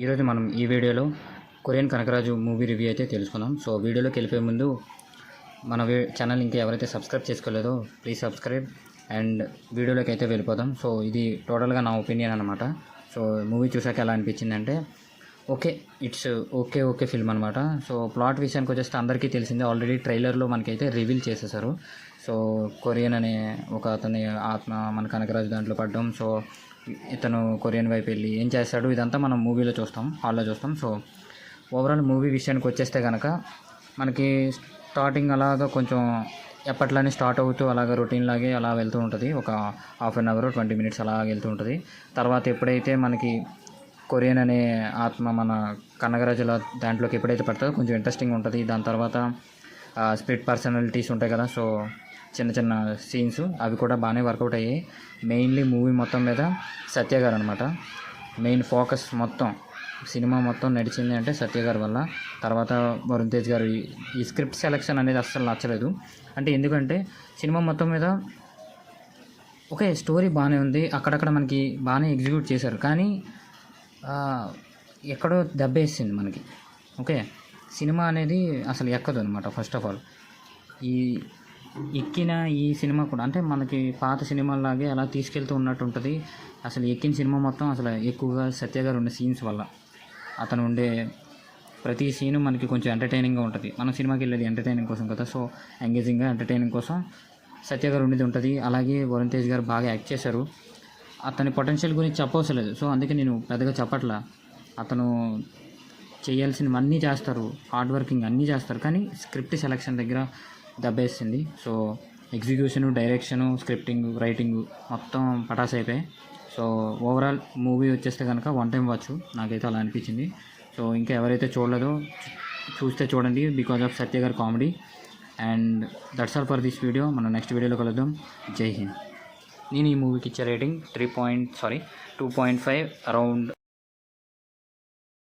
ఈరోజు మనం ఈ వీడియోలో కొరియన్ కనకరాజు మూవీ రివ్యూ అయితే తెలుసుకుందాం. సో వీడియోలోకి వెళ్ళిపోయే ముందు మన ఛానల్ ఇంకా ఎవరైతే సబ్స్క్రైబ్ చేసుకోలేదో ప్లీజ్ సబ్స్క్రైబ్ అండ్ వీడియోలోకి అయితే వెళ్ళిపోదాం. సో ఇది టోటల్గా నా ఒపీనియన్ అనమాట. సో మూవీ చూసాక ఎలా అనిపించిందంటే ఇట్స్ ఓకే ఫిల్మ్ అనమాట. సో ప్లాట్ విషయానికి వచ్చేస్తే అందరికీ తెలిసిందే, ఆల్రెడీ ట్రైలర్లో మనకైతే రివీల్ చేసేసారు. సో కొరియన్ అనే ఒక అతని ఆత్మ మన కనకరాజు దాంట్లో పడ్డం, సో ఇతను కొరియన్ వైపు వెళ్ళి ఏం చేస్తాడు ఇదంతా మనం మూవీలో చూస్తాం, హాల్లో చూస్తాం. సో ఓవరాల్ మూవీ విషయానికి వచ్చేస్తే కనుక మనకి స్టార్టింగ్ అలాగా కొంచెం ఎప్పట్లానే స్టార్ట్ అవుతూ అలాగ రొటీన్ లాగే అలా వెళ్తూ ఉంటుంది. ఒక హాఫ్ అన్ అవర్ 20 minutes అలా వెళ్తూ ఉంటుంది. తర్వాత ఎప్పుడైతే మనకి కొరియన్ అనే ఆత్మ మన కనకరాజుల దాంట్లోకి ఎప్పుడైతే పడుతుందో కొంచెం ఇంట్రెస్టింగ్ ఉంటుంది. దాని తర్వాత స్ప్లిట్ పర్సనాలిటీస్ ఉంటాయి కదా, సో చిన్న చిన్న సీన్స్ అవి కూడా బాగానే వర్కౌట్ అయ్యాయి. మెయిన్లీ మూవీ మొత్తం మీద సత్య గారు అనమాట మెయిన్ ఫోకస్. మొత్తం సినిమా మొత్తం నడిచింది అంటే సత్య గారి వల్ల. తర్వాత వరుణ్ తేజ్ గారు ఈ స్క్రిప్ట్ సెలెక్షన్ అనేది అస్సలు నచ్చలేదు. అంటే ఎందుకంటే సినిమా మొత్తం మీద స్టోరీ బాగానే ఉంది, అక్కడక్కడ మనకి బాగానే ఎగ్జిక్యూట్ చేశారు, కానీ ఎక్కడో దెబ్బేసింది మనకి. సినిమా అనేది అసలు ఎక్కదు అనమాట. ఫస్ట్ ఆఫ్ ఆల్ ఎక్కిన ఈ సినిమా కూడా అంటే మనకి పాత సినిమాలాగే అలా తీసుకెళ్తూ ఉన్నట్టు ఉంటుంది. అసలు ఎక్కిన సినిమా మొత్తం అసలు ఎక్కువగా సత్య గారు ఉండే సీన్స్ వల్ల, అతను ఉండే ప్రతి సీను మనకి కొంచెం ఎంటర్టైనింగ్గా ఉంటుంది. మనం సినిమాకి వెళ్ళేది ఎంటర్టైనింగ్ కోసం కదా, సో ఎంగేజింగ్గా ఎంటర్టైనింగ్ కోసం సత్య గారు ఉండేది ఉంటుంది. అలాగే వరుణ్ తేజ్ గారు బాగా యాక్ట్ చేశారు. అతని పొటెన్షియల్ గురించి చెప్పవసలేదు, సో అందుకే నేను పెద్దగా చెప్పట్లా. అతను చేయాల్సినవన్నీ చేస్తారు, హార్డ్ వర్కింగ్ అన్నీ చేస్తారు, కానీ స్క్రిప్ట్ సెలెక్షన్ దగ్గర దెబ్బేసింది. So execution, direction, scripting, writing మొత్తం పటాస్ అయిపోయాయి. సో ఓవరాల్ మూవీ వచ్చేస్తే కనుక 1 time వాచ్, నాకైతే అలా అనిపించింది. సో ఇంకా ఎవరైతే చూడలేదో చూస్తే చూడండి, బికాజ్ ఆఫ్ సత్య గారి comedy. And that's all for this video. మనం నెక్స్ట్ వీడియోలో కలుద్దాం. జై హింద్. నేను ఈ మూవీకి ఇచ్చే రేటింగ్ 2.5 అరౌండ్